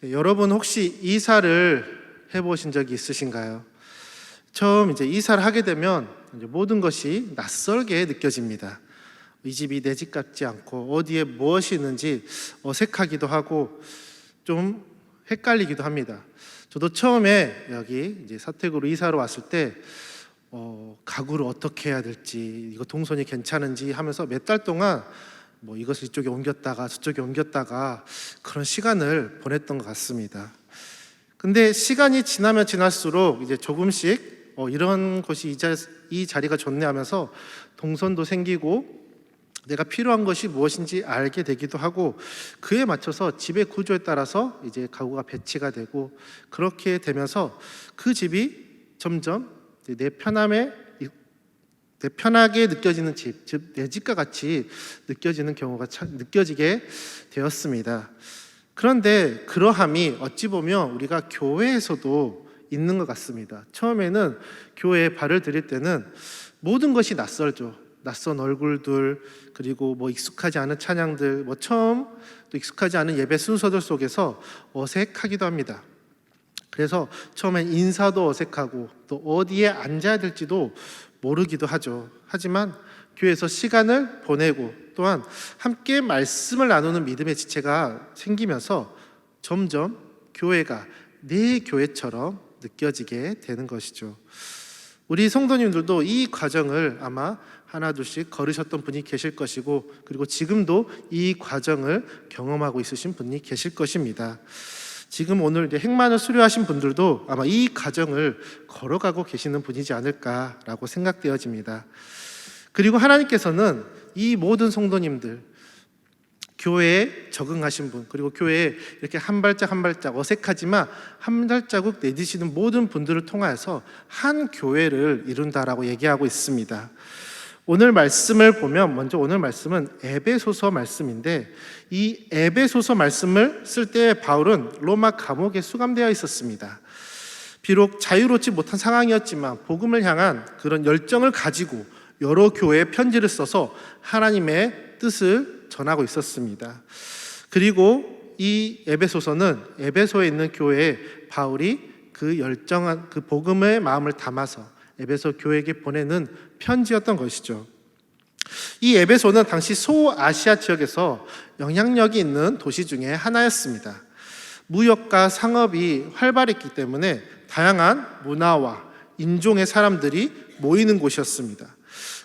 네, 여러분 혹시 이사를 해보신 적이 있으신가요? 처음 이제 이사를 하게 되면 이제 모든 것이 낯설게 느껴집니다. 이 집이 내 집 같지 않고 어디에 무엇이 있는지 어색하기도 하고 좀 헷갈리기도 합니다. 저도 처음에 여기 이제 사택으로 이사를 왔을 때 가구를 어떻게 해야 될지, 이거 동선이 괜찮은지 하면서 몇 달 동안 뭐 이것을 이쪽에 옮겼다가 저쪽에 옮겼다가 그런 시간을 보냈던 것 같습니다. 근데 시간이 지나면 지날수록 이제 조금씩 이런 곳이 이 자리가 좋네 하면서 동선도 생기고 내가 필요한 것이 무엇인지 알게 되기도 하고, 그에 맞춰서 집의 구조에 따라서 이제 가구가 배치가 되고, 그렇게 되면서 그 집이 점점 내 편하게 느껴지는 집, 즉 내 집과 같이 느껴지는 경우가 느껴지게 되었습니다. 그런데 그러함이 어찌 보면 우리가 교회에서도 있는 것 같습니다. 처음에는 교회에 발을 들일 때는 모든 것이 낯설죠. 낯선 얼굴들, 그리고 뭐 익숙하지 않은 찬양들, 뭐 처음 또 익숙하지 않은 예배 순서들 속에서 어색하기도 합니다. 그래서 처음엔 인사도 어색하고 또 어디에 앉아야 될지도 모르기도 하죠. 하지만 교회에서 시간을 보내고 또한 함께 말씀을 나누는 믿음의 지체가 생기면서 점점 교회가 내 교회처럼 느껴지게 되는 것이죠. 우리 성도님들도 이 과정을 아마 하나 둘씩 걸으셨던 분이 계실 것이고, 그리고 지금도 이 과정을 경험하고 있으신 분이 계실 것입니다. 지금 오늘 이제 행만을 수료하신 분들도 아마 이 과정을 걸어가고 계시는 분이지 않을까라고 생각되어집니다. 그리고 하나님께서는 이 모든 성도님들, 교회에 적응하신 분, 그리고 교회에 이렇게 한 발짝 한 발짝 어색하지만 한 발자국 내디시는 모든 분들을 통하여서 한 교회를 이룬다라고 얘기하고 있습니다. 오늘 말씀을 보면 먼저 오늘 말씀은 에베소서 말씀인데, 이 에베소서 말씀을 쓸 때 바울은 로마 감옥에 수감되어 있었습니다. 비록 자유롭지 못한 상황이었지만 복음을 향한 그런 열정을 가지고 여러 교회에 편지를 써서 하나님의 뜻을 전하고 있었습니다. 그리고 이 에베소서는 에베소에 있는 교회에 바울이 그 열정한 그 복음의 마음을 담아서 에베소 교회에게 보내는 편지였던 것이죠. 이 에베소는 당시 소아시아 지역에서 영향력이 있는 도시 중에 하나였습니다. 무역과 상업이 활발했기 때문에 다양한 문화와 인종의 사람들이 모이는 곳이었습니다.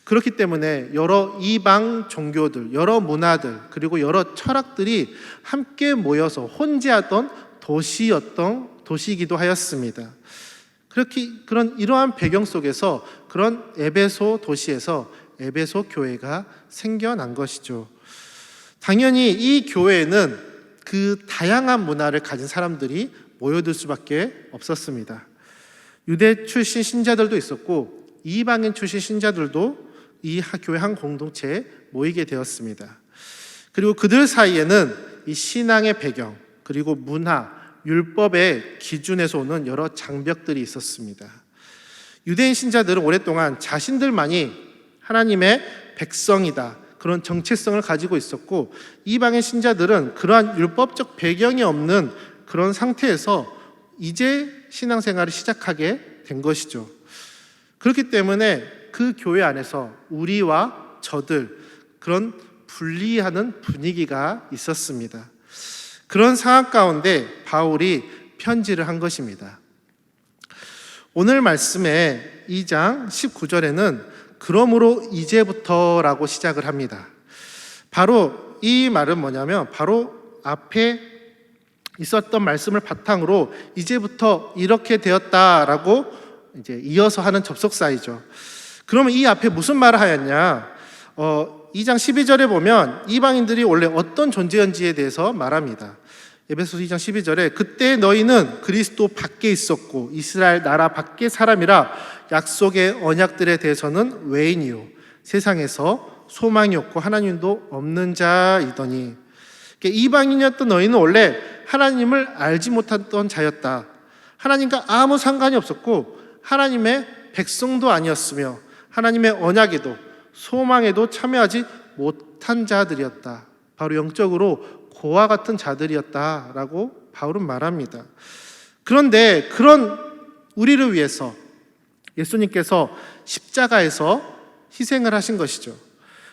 그렇기 때문에 여러 이방 종교들, 여러 문화들, 그리고 여러 철학들이 함께 모여서 혼재하던 도시이기도 하였습니다. 그런 이러한 배경 속에서 그런 에베소 도시에서 에베소 교회가 생겨난 것이죠. 당연히 이 교회에는 그 다양한 문화를 가진 사람들이 모여들 수밖에 없었습니다. 유대 출신 신자들도 있었고 이방인 출신 신자들도 이 교회 한 공동체에 모이게 되었습니다. 그리고 그들 사이에는 이 신앙의 배경, 그리고 문화, 율법의 기준에서 오는 여러 장벽들이 있었습니다. 유대인 신자들은 오랫동안 자신들만이 하나님의 백성이다, 그런 정체성을 가지고 있었고, 이방인 신자들은 그러한 율법적 배경이 없는 그런 상태에서 이제 신앙생활을 시작하게 된 것이죠. 그렇기 때문에 그 교회 안에서 우리와 저들, 그런 분리하는 분위기가 있었습니다. 그런 상황 가운데 바울이 편지를 한 것입니다. 오늘 말씀의 2장 19절에는 그러므로 이제부터라고 시작을 합니다. 바로 이 말은 뭐냐면 바로 앞에 있었던 말씀을 바탕으로 이제부터 이렇게 되었다라고 이제 이어서 하는 접속사이죠. 그러면 이 앞에 무슨 말을 하였냐? 2장 12절에 보면 이방인들이 원래 어떤 존재인지에 대해서 말합니다. 에베소서 2장 12절에 그때 너희는 그리스도 밖에 있었고 이스라엘 나라 밖의 사람이라 약속의 언약들에 대해서는 외인이요 세상에서 소망이 없고 하나님도 없는 자이더니, 이방인이었던 너희는 원래 하나님을 알지 못했던 자였다. 하나님과 아무 상관이 없었고 하나님의 백성도 아니었으며 하나님의 언약에도 소망에도 참여하지 못한 자들이었다. 바로 영적으로 고와 같은 자들이었다라고 바울은 말합니다. 그런데 그런 우리를 위해서 예수님께서 십자가에서 희생을 하신 것이죠.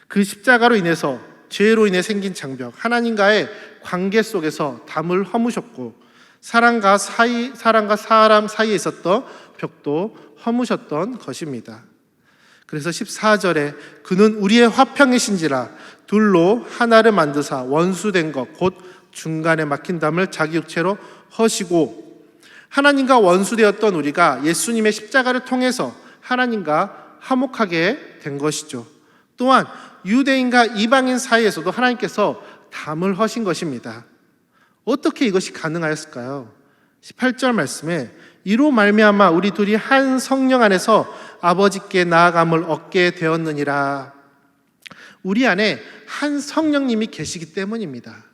그 십자가로 인해서 죄로 인해 생긴 장벽, 하나님과의 관계 속에서 담을 허무셨고 사람과 사람 사이에 있었던 벽도 허무셨던 것입니다. 그래서 14절에 그는 우리의 화평이신지라 둘로 하나를 만드사 원수된 것 곧 중간에 막힌 담을 자기 육체로 허시고, 하나님과 원수되었던 우리가 예수님의 십자가를 통해서 하나님과 화목하게 된 것이죠. 또한 유대인과 이방인 사이에서도 하나님께서 담을 허신 것입니다. 어떻게 이것이 가능하였을까요? 18절 말씀에 이로 말미암아 우리 둘이 한 성령 안에서 아버지께 나아감을 얻게 되었느니라. 우리 안에 한 성령님이 계시기 때문입니다.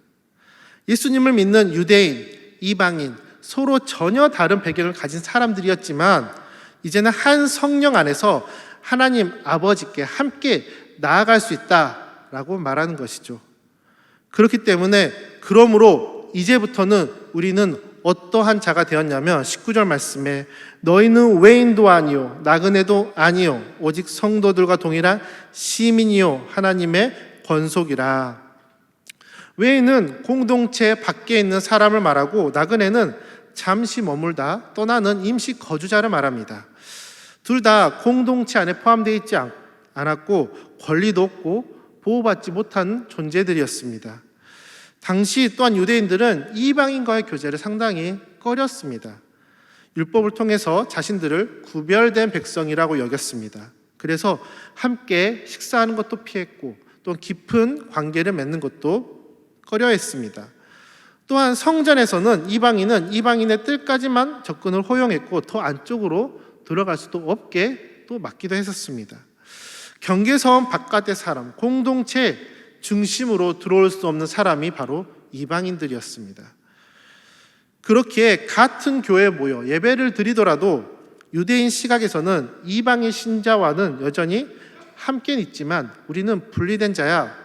예수님을 믿는 유대인, 이방인, 서로 전혀 다른 배경을 가진 사람들이었지만 이제는 한 성령 안에서 하나님 아버지께 함께 나아갈 수 있다라고 말하는 것이죠. 그렇기 때문에 그러므로 이제부터는 우리는 어떠한 자가 되었냐면 19절 말씀에 너희는 외인도 아니요 나그네도 아니요 오직 성도들과 동일한 시민이요 하나님의 권속이라. 외인은 공동체 밖에 있는 사람을 말하고 나그네는 잠시 머물다 떠나는 임시 거주자를 말합니다. 둘 다 공동체 안에 포함되어 있지 않았고 권리도 없고 보호받지 못한 존재들이었습니다. 당시 또한 유대인들은 이방인과의 교제를 상당히 꺼렸습니다. 율법을 통해서 자신들을 구별된 백성이라고 여겼습니다. 그래서 함께 식사하는 것도 피했고 또 깊은 관계를 맺는 것도 꺼려했습니다. 또한 성전에서는 이방인은 이방인의 뜰까지만 접근을 허용했고 더 안쪽으로 들어갈 수도 없게 또 막기도 했었습니다. 경계선 바깥의 사람, 공동체 중심으로 들어올 수 없는 사람이 바로 이방인들이었습니다. 그렇기에 같은 교회에 모여 예배를 드리더라도 유대인 시각에서는 이방인 신자와는 여전히 함께 있지만 우리는 분리된 자야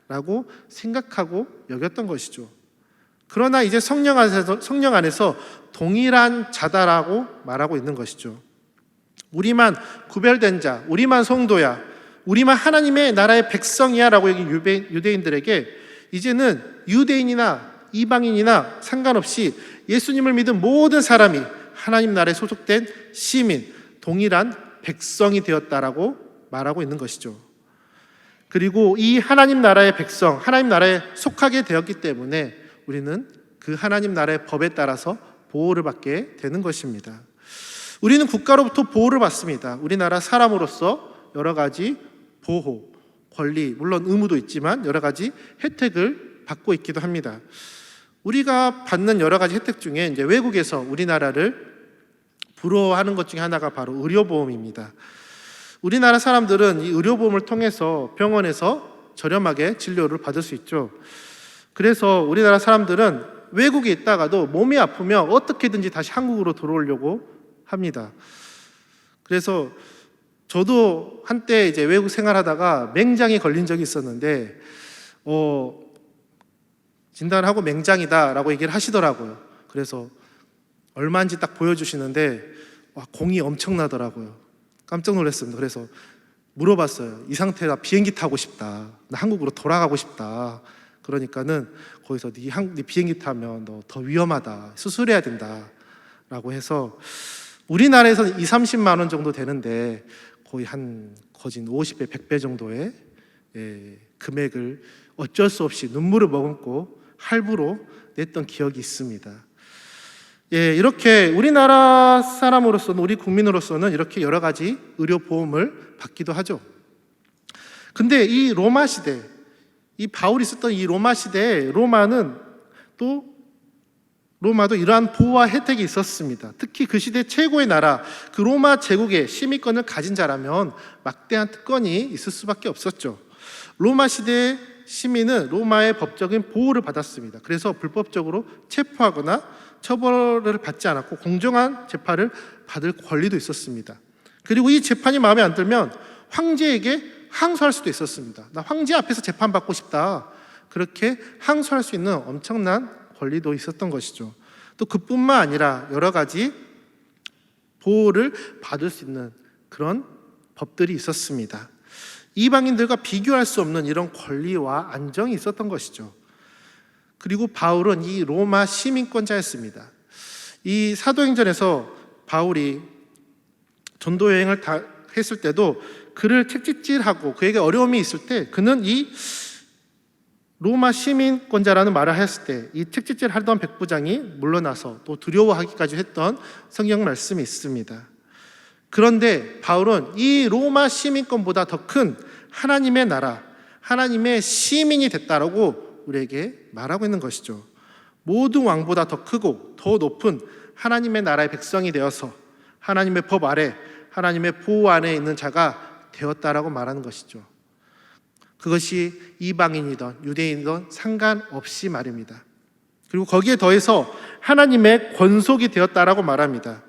라고 생각하고 여겼던 것이죠. 그러나 이제 성령 안에서 동일한 자다라고 말하고 있는 것이죠. 우리만 구별된 자, 우리만 성도야, 우리만 하나님의 나라의 백성이야 라고 여긴 유대인들에게 이제는 유대인이나 이방인이나 상관없이 예수님을 믿은 모든 사람이 하나님 나라에 소속된 시민, 동일한 백성이 되었다라고 말하고 있는 것이죠. 그리고 이 하나님 나라의 백성, 하나님 나라에 속하게 되었기 때문에 우리는 그 하나님 나라의 법에 따라서 보호를 받게 되는 것입니다. 우리는 국가로부터 보호를 받습니다. 우리나라 사람으로서 여러 가지 보호, 권리, 물론 의무도 있지만 여러 가지 혜택을 받고 있기도 합니다. 우리가 받는 여러 가지 혜택 중에 이제 외국에서 우리나라를 부러워하는 것 중에 하나가 바로 의료보험입니다. 우리나라 사람들은 이 의료보험을 통해서 병원에서 저렴하게 진료를 받을 수 있죠. 그래서 우리나라 사람들은 외국에 있다가도 몸이 아프면 어떻게든지 다시 한국으로 돌아오려고 합니다. 그래서 저도 한때 이제 외국 생활하다가 맹장에 걸린 적이 있었는데 진단하고 맹장이다라고 얘기를 하시더라고요. 그래서 얼마인지 딱 보여주시는데 공이 엄청나더라고요. 깜짝 놀랐습니다. 그래서 물어봤어요. 이 상태라 비행기 타고 싶다. 나 한국으로 돌아가고 싶다. 그러니까는 거기서 네 비행기 타면 너 더 위험하다. 수술해야 된다. 라고 해서 우리나라에서는 20-30만 원 정도 되는데 거의 한 거진 50배, 100배 정도의 금액을 어쩔 수 없이 눈물을 머금고 할부로 냈던 기억이 있습니다. 이렇게 우리나라 사람으로서는, 우리 국민으로서는 이렇게 여러 가지 의료보험을 받기도 하죠. 근데 이 로마 시대, 이 바울이 썼던 이 로마 시대에 로마도 이러한 보호와 혜택이 있었습니다. 특히 그 시대 최고의 나라, 그 로마 제국의 시민권을 가진 자라면 막대한 특권이 있을 수밖에 없었죠. 로마 시대의 시민은 로마의 법적인 보호를 받았습니다. 그래서 불법적으로 체포하거나 처벌을 받지 않았고 공정한 재판을 받을 권리도 있었습니다. 그리고 이 재판이 마음에 안 들면 황제에게 항소할 수도 있었습니다. 나 황제 앞에서 재판받고 싶다. 그렇게 항소할 수 있는 엄청난 권리도 있었던 것이죠. 또 그뿐만 아니라 여러 가지 보호를 받을 수 있는 그런 법들이 있었습니다. 이방인들과 비교할 수 없는 이런 권리와 안정이 있었던 것이죠. 그리고 바울은 이 로마 시민권자였습니다. 이 사도행전에서 바울이 전도 여행을 다 했을 때도 그를 책찍질하고 그에게 어려움이 있을 때 그는 이 로마 시민권자라는 말을 했을 때 이 책찍질 하던 백부장이 물러나서 또 두려워하기까지 했던 성경 말씀이 있습니다. 그런데 바울은 이 로마 시민권보다 더 큰 하나님의 나라, 하나님의 시민이 됐다라고 우리에게 말하고 있는 것이죠. 모든 왕보다 더 크고 더 높은 하나님의 나라의 백성이 되어서 하나님의 법 아래, 하나님의 보호 안에 있는 자가 되었다라고 말하는 것이죠. 그것이 이방인이든 유대인이든 상관없이 말입니다. 그리고 거기에 더해서 하나님의 권속이 되었다라고 말합니다.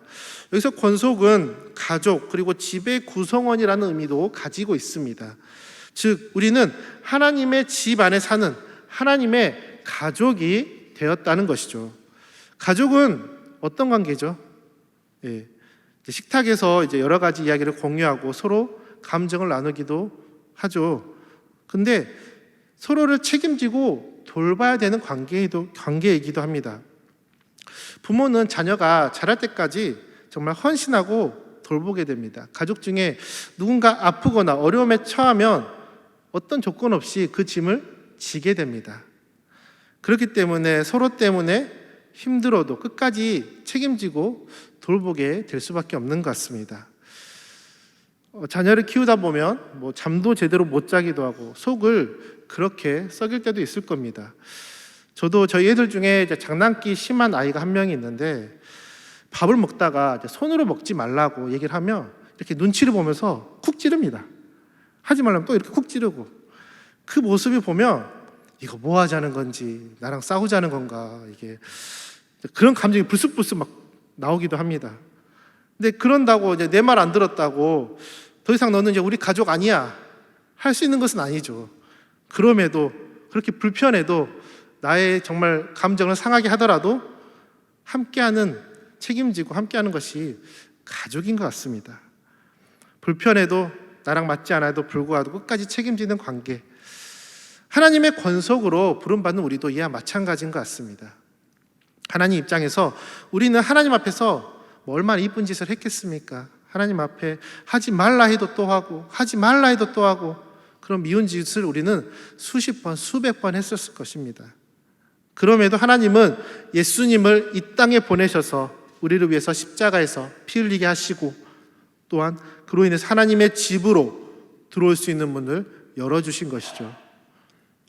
여기서 권속은 가족 그리고 집의 구성원이라는 의미도 가지고 있습니다. 즉 우리는 하나님의 집 안에 사는 하나님의 가족이 되었다는 것이죠. 가족은 어떤 관계죠? 식탁에서 이제 여러 가지 이야기를 공유하고 서로 감정을 나누기도 하죠. 근데 서로를 책임지고 돌봐야 되는 관계이기도 합니다. 부모는 자녀가 자랄 때까지 정말 헌신하고 돌보게 됩니다. 가족 중에 누군가 아프거나 어려움에 처하면 어떤 조건 없이 그 짐을 지게 됩니다. 그렇기 때문에 서로 때문에 힘들어도 끝까지 책임지고 돌보게 될 수밖에 없는 것 같습니다. 자녀를 키우다 보면 잠도 제대로 못 자기도 하고 속을 그렇게 썩일 때도 있을 겁니다. 저도 저희 애들 중에 이제 장난기 심한 아이가 한 명이 있는데 밥을 먹다가 이제 손으로 먹지 말라고 얘기를 하면 이렇게 눈치를 보면서 쿡 찌릅니다. 하지 말라면 또 이렇게 쿡 찌르고 그 모습이 보면 이거 뭐 하자는 건지 나랑 싸우자는 건가 이게 그런 감정이 불쑥불쑥 막 나오기도 합니다. 근데 그런다고 이제 내 말 안 들었다고 더 이상 너는 이제 우리 가족 아니야 할 수 있는 것은 아니죠. 그럼에도 그렇게 불편해도 나의 정말 감정을 상하게 하더라도 함께하는 책임지고 함께하는 것이 가족인 것 같습니다. 불편해도 나랑 맞지 않아도 불구하고 끝까지 책임지는 관계. 하나님의 권속으로 부름받는 우리도 이와 마찬가지인 것 같습니다. 하나님 입장에서 우리는 하나님 앞에서 얼마나 이쁜 짓을 했겠습니까? 하나님 앞에 하지 말라 해도 또 하고 하지 말라 해도 또 하고 그런 미운 짓을 우리는 수십 번 수백 번 했었을 것입니다. 그럼에도 하나님은 예수님을 이 땅에 보내셔서 우리를 위해서 십자가에서 피 흘리게 하시고 또한 그로 인해서 하나님의 집으로 들어올 수 있는 문을 열어주신 것이죠.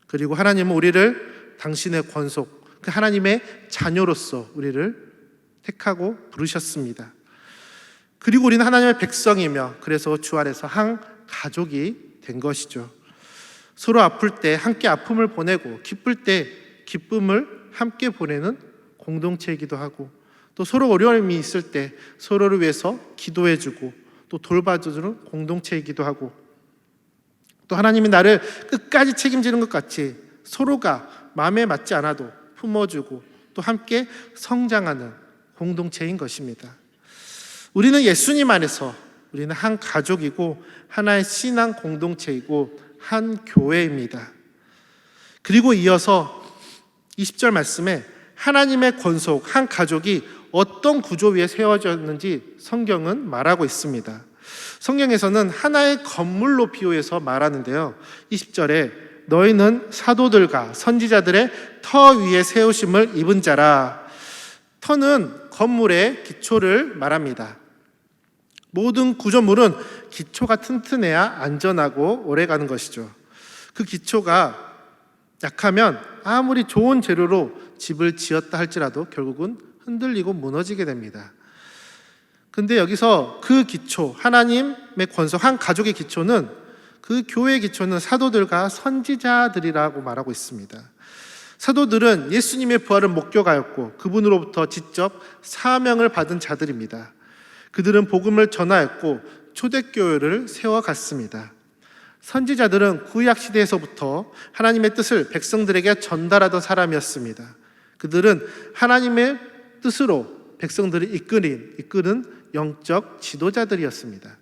그리고 하나님은 우리를 당신의 권속, 그 하나님의 자녀로서 우리를 택하고 부르셨습니다. 그리고 우리는 하나님의 백성이며 그래서 주 안에서 한 가족이 된 것이죠. 서로 아플 때 함께 아픔을 보내고 기쁠 때 기쁨을 함께 보내는 공동체이기도 하고 또 서로 어려움이 있을 때 서로를 위해서 기도해주고 또 돌봐주는 공동체이기도 하고 또 하나님이 나를 끝까지 책임지는 것 같이 서로가 마음에 맞지 않아도 품어주고 또 함께 성장하는 공동체인 것입니다. 우리는 예수님 안에서 우리는 한 가족이고 하나의 신앙 공동체이고 한 교회입니다. 그리고 이어서 20절 말씀에 하나님의 권속, 한 가족이 어떤 구조 위에 세워졌는지 성경은 말하고 있습니다. 성경에서는 하나의 건물로 비유해서 말하는데요. 20절에 너희는 사도들과 선지자들의 터 위에 세우심을 입은 자라. 터는 건물의 기초를 말합니다. 모든 구조물은 기초가 튼튼해야 안전하고 오래가는 것이죠. 그 기초가 약하면 아무리 좋은 재료로 집을 지었다 할지라도 결국은 흔들리고 무너지게 됩니다. 근데 여기서 그 기초, 하나님의 권속, 한 가족의 기초는 그 교회의 기초는 사도들과 선지자들이라고 말하고 있습니다. 사도들은 예수님의 부활을 목격하였고 그분으로부터 직접 사명을 받은 자들입니다. 그들은 복음을 전하였고 초대교회를 세워갔습니다. 선지자들은 구약 시대에서부터 하나님의 뜻을 백성들에게 전달하던 사람이었습니다. 그들은 하나님의 뜻으로 백성들을 이끄는 영적 지도자들이었습니다.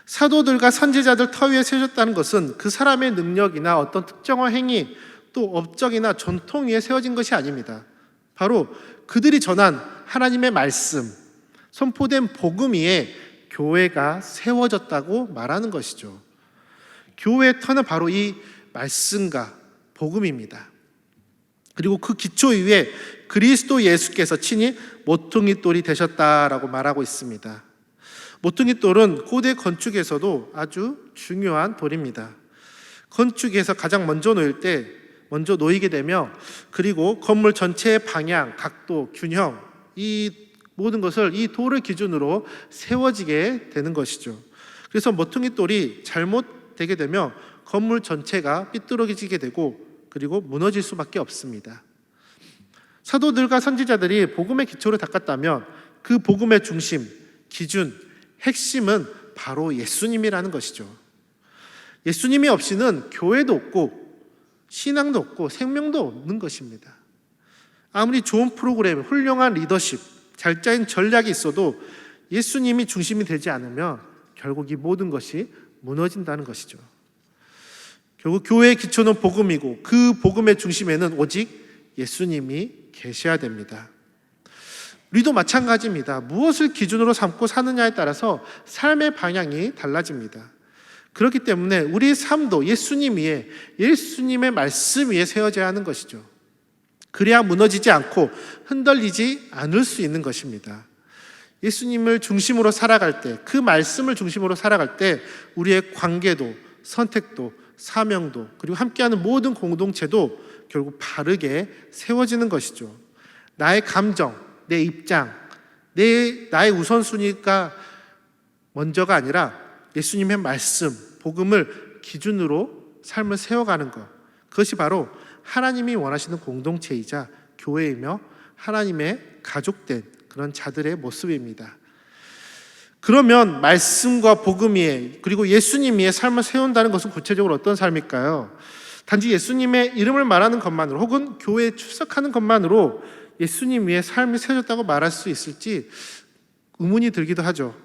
사도들과 선지자들 터 위에 세워졌다는 것은 그 사람의 능력이나 어떤 특정한 행위, 또 업적이나 전통 위에 세워진 것이 아닙니다. 바로 그들이 전한 하나님의 말씀, 선포된 복음 위에 교회가 세워졌다고 말하는 것이죠. 교회의 터는 바로 이 말씀과 복음입니다. 그리고 그 기초 위에 그리스도 예수께서 친히 모퉁이 돌이 되셨다라고 말하고 있습니다. 모퉁이 돌은 고대 건축에서도 아주 중요한 돌입니다. 건축에서 가장 먼저 놓이게 되며, 그리고 건물 전체의 방향, 각도, 균형, 이 모든 것을 이 돌을 기준으로 세워지게 되는 것이죠. 그래서 모퉁이 돌이 잘못되게 되면 건물 전체가 삐뚤어지게 되고, 그리고 무너질 수밖에 없습니다. 사도들과 선지자들이 복음의 기초를 닦았다면 그 복음의 중심, 기준, 핵심은 바로 예수님이라는 것이죠. 예수님이 없이는 교회도 없고 신앙도 없고 생명도 없는 것입니다. 아무리 좋은 프로그램, 훌륭한 리더십, 잘 짜인 전략이 있어도 예수님이 중심이 되지 않으면 결국 이 모든 것이 무너진다는 것이죠. 결국 교회의 기초는 복음이고 그 복음의 중심에는 오직 예수님이 계셔야 됩니다. 우리도 마찬가지입니다. 무엇을 기준으로 삼고 사느냐에 따라서 삶의 방향이 달라집니다. 그렇기 때문에 우리의 삶도 예수님 위에, 예수님의 말씀 위에 세워져야 하는 것이죠. 그래야 무너지지 않고 흔들리지 않을 수 있는 것입니다. 예수님을 중심으로 살아갈 때, 그 말씀을 중심으로 살아갈 때 우리의 관계도, 선택도, 사명도, 그리고 함께하는 모든 공동체도 결국 바르게 세워지는 것이죠. 나의 감정, 내 입장, 나의 우선순위가 먼저가 아니라 예수님의 말씀, 복음을 기준으로 삶을 세워가는 것, 그것이 바로 하나님이 원하시는 공동체이자 교회이며 하나님의 가족된 그런 자들의 모습입니다. 그러면 말씀과 복음 위에, 그리고 예수님 위에 삶을 세운다는 것은 구체적으로 어떤 삶일까요? 단지 예수님의 이름을 말하는 것만으로, 혹은 교회에 출석하는 것만으로 예수님 위에 삶이 세워졌다고 말할 수 있을지 의문이 들기도 하죠.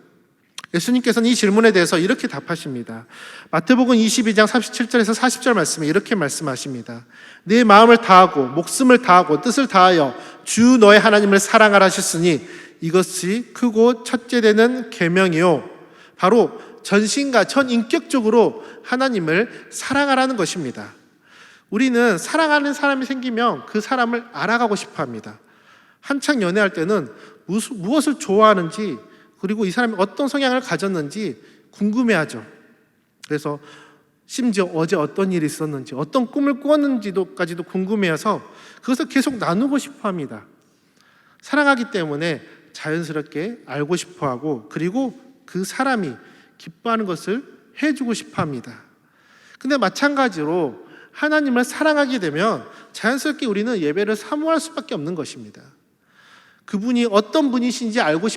예수님께서는 이 질문에 대해서 이렇게 답하십니다. 마태복음 22장 37절에서 40절 말씀에 이렇게 말씀하십니다. 내 마음을 다하고 목숨을 다하고 뜻을 다하여 주 너의 하나님을 사랑하라 하셨으니 이것이 크고 첫째 되는 계명이요, 바로 전신과 전인격적으로 하나님을 사랑하라는 것입니다. 우리는 사랑하는 사람이 생기면 그 사람을 알아가고 싶어 합니다. 한창 연애할 때는 무엇을 좋아하는지, 그리고 이 사람이 어떤 성향을 가졌는지 궁금해하죠. 그래서 심지어 어제 어떤 일이 있었는지, 어떤 꿈을 꾸었는지도까지도 궁금해해서 그것을 계속 나누고 싶어 합니다. 사랑하기 때문에 자연스럽게 알고 싶어 하고, 그리고 그 사람이 기뻐하는 것을 해주고 싶어 합니다. 근데 마찬가지로 하나님을 사랑하게 되면 자연스럽게 우리는 예배를 사모할 수밖에 없는 것입니다. 그분이 어떤 분이신지 알고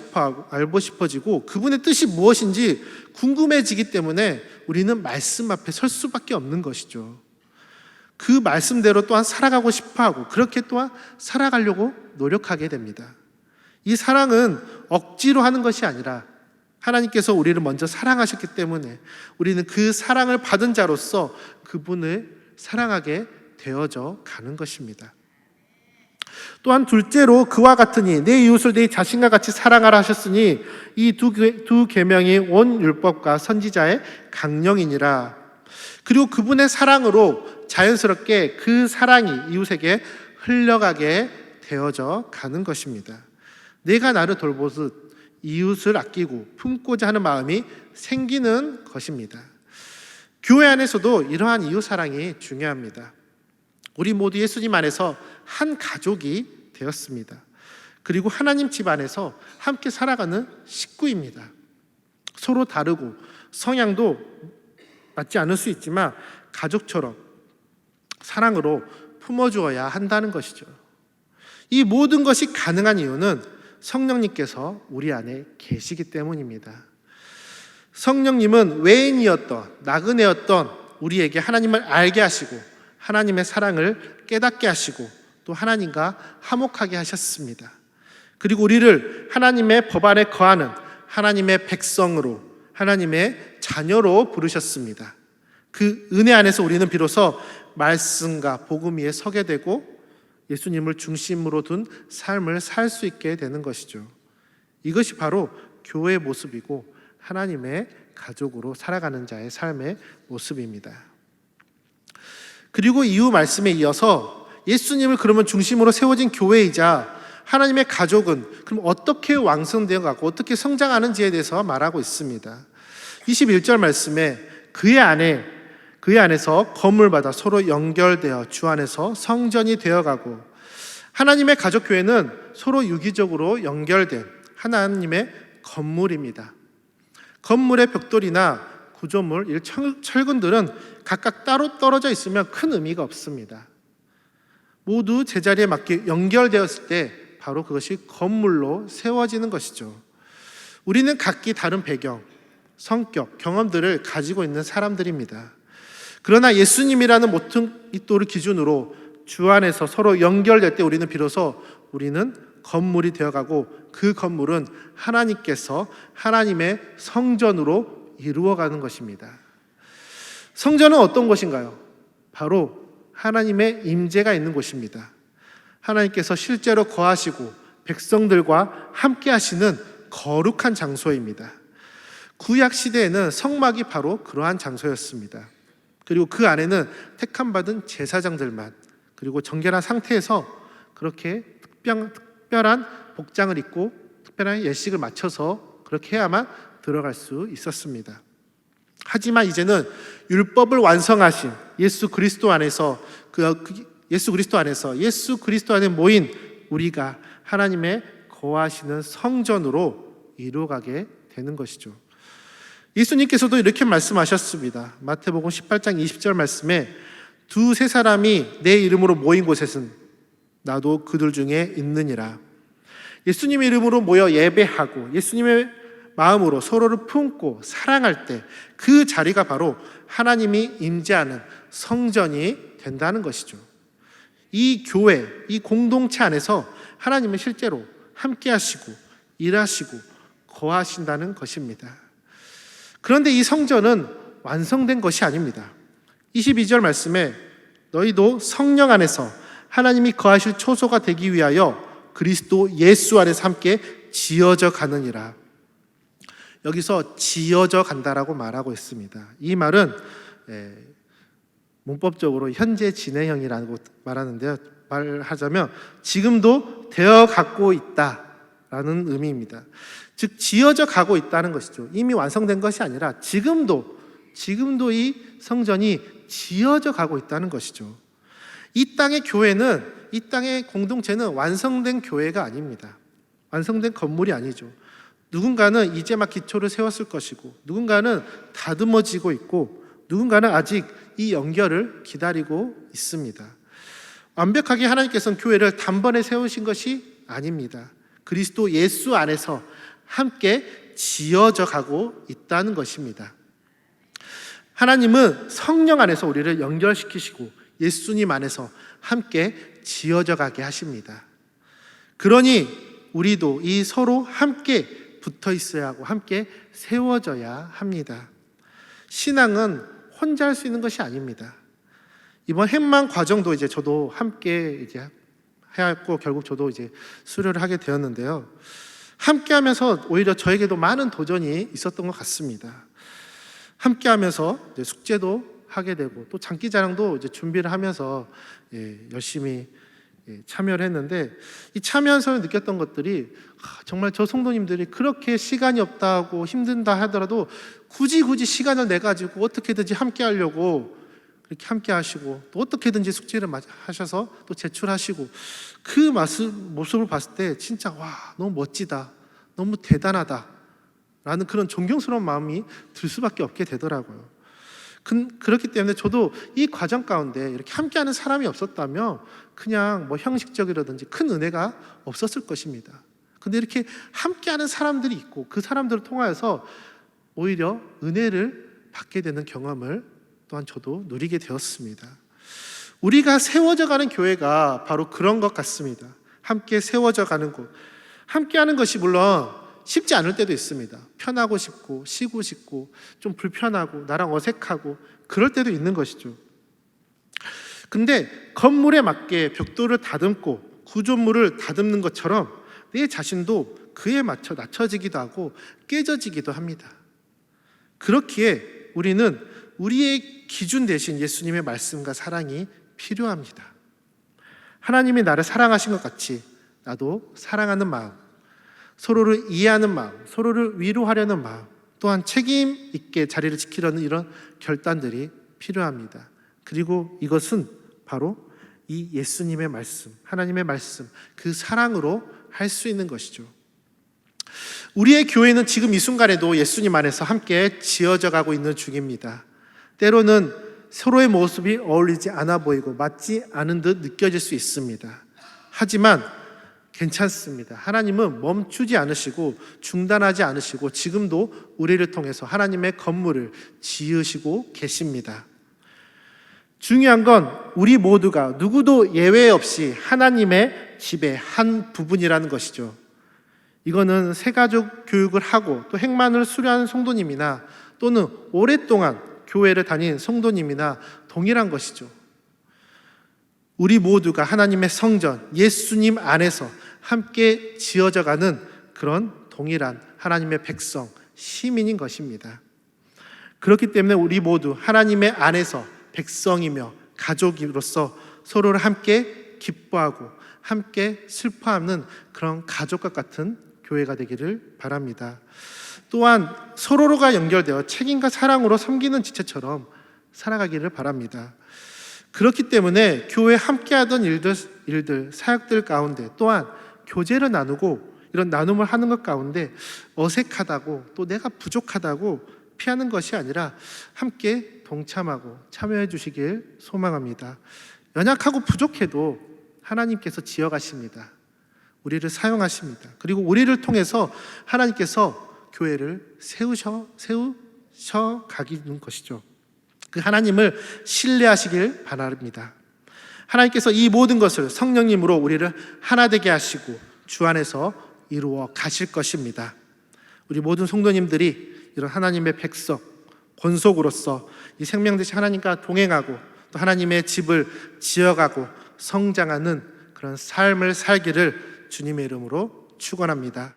싶어지고 그분의 뜻이 무엇인지 궁금해지기 때문에 우리는 말씀 앞에 설 수밖에 없는 것이죠. 그 말씀대로 또한 살아가고 싶어하고 그렇게 또한 살아가려고 노력하게 됩니다. 이 사랑은 억지로 하는 것이 아니라 하나님께서 우리를 먼저 사랑하셨기 때문에 우리는 그 사랑을 받은 자로서 그분을 사랑하게 되어져 가는 것입니다. 또한 둘째로 그와 같으니 내 이웃을 내 자신과 같이 사랑하라 하셨으니 이 두 계명이 온 율법과 선지자의 강령이니라. 그리고 그분의 사랑으로 자연스럽게 그 사랑이 이웃에게 흘러가게 되어져 가는 것입니다. 내가 나를 돌보듯 이웃을 아끼고 품고자 하는 마음이 생기는 것입니다. 교회 안에서도 이러한 이웃 사랑이 중요합니다. 우리 모두 예수님 안에서 한 가족이 되었습니다. 그리고 하나님 집 안에서 함께 살아가는 식구입니다. 서로 다르고 성향도 맞지 않을 수 있지만 가족처럼 사랑으로 품어주어야 한다는 것이죠. 이 모든 것이 가능한 이유는 성령님께서 우리 안에 계시기 때문입니다. 성령님은 외인이었던, 나그네였던 우리에게 하나님을 알게 하시고 하나님의 사랑을 깨닫게 하시고 또 하나님과 화목하게 하셨습니다. 그리고 우리를 하나님의 법안에 거하는 하나님의 백성으로, 하나님의 자녀로 부르셨습니다. 그 은혜 안에서 우리는 비로소 말씀과 복음 위에 서게 되고 예수님을 중심으로 둔 삶을 살 수 있게 되는 것이죠. 이것이 바로 교회의 모습이고 하나님의 가족으로 살아가는 자의 삶의 모습입니다. 그리고 이후 말씀에 이어서 예수님을 그러면 중심으로 세워진 교회이자 하나님의 가족은 그럼 어떻게 왕성되어 가고 어떻게 성장하는지에 대해서 말하고 있습니다. 21절 말씀에 그의 안에서 건물마다 서로 연결되어 주 안에서 성전이 되어가고, 하나님의 가족 교회는 서로 유기적으로 연결된 하나님의 건물입니다. 건물의 벽돌이나 구조물, 철근들은 각각 따로 떨어져 있으면 큰 의미가 없습니다. 모두 제자리에 맞게 연결되었을 때 바로 그것이 건물로 세워지는 것이죠. 우리는 각기 다른 배경, 성격, 경험들을 가지고 있는 사람들입니다. 그러나 예수님이라는 모퉁이돌을 기준으로 주 안에서 서로 연결될 때 우리는 건물이 되어가고, 그 건물은 하나님께서 하나님의 성전으로 이루어가는 것입니다. 성전은 어떤 곳인가요? 바로 하나님의 임재가 있는 곳입니다. 하나님께서 실제로 거하시고 백성들과 함께 하시는 거룩한 장소입니다. 구약 시대에는 성막이 바로 그러한 장소였습니다. 그리고 그 안에는 택함 받은 제사장들만, 그리고 정결한 상태에서 그렇게 특별한 복장을 입고 특별한 예식을 마쳐서 그렇게 해야만 들어갈 수 있었습니다. 하지만 이제는 율법을 완성하신 예수 그리스도 안에서 예수 그리스도 안에 모인 우리가 하나님의 거하시는 성전으로 이루어가게 되는 것이죠. 예수님께서도 이렇게 말씀하셨습니다. 마태복음 18장 20절 말씀에 두세 사람이 내 이름으로 모인 곳에는 나도 그들 중에 있느니라. 예수님의 이름으로 모여 예배하고 예수님의 마음으로 서로를 품고 사랑할 때 그 자리가 바로 하나님이 임재하는 성전이 된다는 것이죠. 이 교회, 이 공동체 안에서 하나님은 실제로 함께 하시고 일하시고 거하신다는 것입니다. 그런데 이 성전은 완성된 것이 아닙니다. 22절 말씀에 너희도 성령 안에서 하나님이 거하실 초소가 되기 위하여 그리스도 예수 안에서 함께 지어져 가느니라. 여기서 지어져 간다라고 말하고 있습니다. 이 말은 문법적으로 현재 진행형이라고 말하는데요. 말하자면 지금도 되어 갖고 있다라는 의미입니다. 즉 지어져 가고 있다는 것이죠. 이미 완성된 것이 아니라 지금도 이 성전이 지어져 가고 있다는 것이죠. 이 땅의 교회는, 이 땅의 공동체는 완성된 교회가 아닙니다. 완성된 건물이 아니죠. 누군가는 이제 막 기초를 세웠을 것이고, 누군가는 다듬어지고 있고, 누군가는 아직 이 연결을 기다리고 있습니다. 완벽하게 하나님께서는 교회를 단번에 세우신 것이 아닙니다. 그리스도 예수 안에서 함께 지어져 가고 있다는 것입니다. 하나님은 성령 안에서 우리를 연결시키시고 예수님 안에서 함께 지어져 가게 하십니다. 그러니 우리도 이 서로 함께 붙어 있어야 하고 함께 세워져야 합니다. 신앙은 혼자 할 수 있는 것이 아닙니다. 이번 햇만 과정도 저도 함께 해왔고 결국 저도 수료를 하게 되었는데요. 함께 하면서 오히려 저에게도 많은 도전이 있었던 것 같습니다. 함께 하면서 숙제도 하게 되고 또 장기자랑도 준비를 하면서 열심히 참여를 했는데, 이 참여하면서 느꼈던 것들이 정말 저 성도님들이 그렇게 시간이 없다고 힘든다 하더라도 굳이 시간을 내가지고 어떻게든지 함께 하려고 그렇게 함께 하시고, 또 어떻게든지 숙제를 하셔서 또 제출하시고, 그 모습을 봤을 때 진짜 너무 멋지다, 너무 대단하다 라는 그런 존경스러운 마음이 들 수밖에 없게 되더라고요. 그렇기 때문에 저도 이 과정 가운데 이렇게 함께하는 사람이 없었다면 그냥 형식적이라든지 큰 은혜가 없었을 것입니다. 근데 이렇게 함께하는 사람들이 있고 그 사람들을 통하여서 오히려 은혜를 받게 되는 경험을 또한 저도 누리게 되었습니다. 우리가 세워져 가는 교회가 바로 그런 것 같습니다. 함께 세워져 가는 곳, 함께하는 것이 물론 쉽지 않을 때도 있습니다. 편하고 싶고 쉬고 싶고 좀 불편하고 나랑 어색하고 그럴 때도 있는 것이죠. 근데 건물에 맞게 벽돌을 다듬고 구조물을 다듬는 것처럼 내 자신도 그에 맞춰 낮춰지기도 하고 깨져지기도 합니다. 그렇기에 우리는 우리의 기준 대신 예수님의 말씀과 사랑이 필요합니다. 하나님이 나를 사랑하신 것 같이 나도 사랑하는 마음, 서로를 이해하는 마음, 서로를 위로하려는 마음, 또한 책임 있게 자리를 지키려는 이런 결단들이 필요합니다. 그리고 이것은 바로 이 예수님의 말씀, 하나님의 말씀, 그 사랑으로 할 수 있는 것이죠. 우리의 교회는 지금 이 순간에도 예수님 안에서 함께 지어져 가고 있는 중입니다. 때로는 서로의 모습이 어울리지 않아 보이고 맞지 않은 듯 느껴질 수 있습니다. 하지만 괜찮습니다. 하나님은 멈추지 않으시고 중단하지 않으시고 지금도 우리를 통해서 하나님의 건물을 지으시고 계십니다. 중요한 건 우리 모두가 누구도 예외 없이 하나님의 집의 한 부분이라는 것이죠. 이거는 새가족 교육을 하고 또 핵만을 수료한 성도님이나 또는 오랫동안 교회를 다닌 성도님이나 동일한 것이죠. 우리 모두가 하나님의 성전, 예수님 안에서 함께 지어져가는 그런 동일한 하나님의 백성, 시민인 것입니다. 그렇기 때문에 우리 모두 하나님의 안에서 백성이며 가족으로서 서로를 함께 기뻐하고 함께 슬퍼하는 그런 가족과 같은 교회가 되기를 바랍니다. 또한 서로가 연결되어 책임과 사랑으로 섬기는 지체처럼 살아가기를 바랍니다. 그렇기 때문에 교회에 함께하던 일들, 사역들 가운데 또한 교제를 나누고 이런 나눔을 하는 것 가운데 어색하다고 또 내가 부족하다고 피하는 것이 아니라 함께 동참하고 참여해 주시길 소망합니다. 연약하고 부족해도 하나님께서 지어가십니다. 우리를 사용하십니다. 그리고 우리를 통해서 하나님께서 교회를 세우셔 가기는 것이죠. 그 하나님을 신뢰하시길 바랍니다. 하나님께서 이 모든 것을 성령님으로 우리를 하나 되게 하시고 주 안에서 이루어 가실 것입니다. 우리 모든 성도님들이 이런 하나님의 백성, 권속으로서 이 생명 되신 하나님과 동행하고 또 하나님의 집을 지어가고 성장하는 그런 삶을 살기를 주님의 이름으로 축원합니다.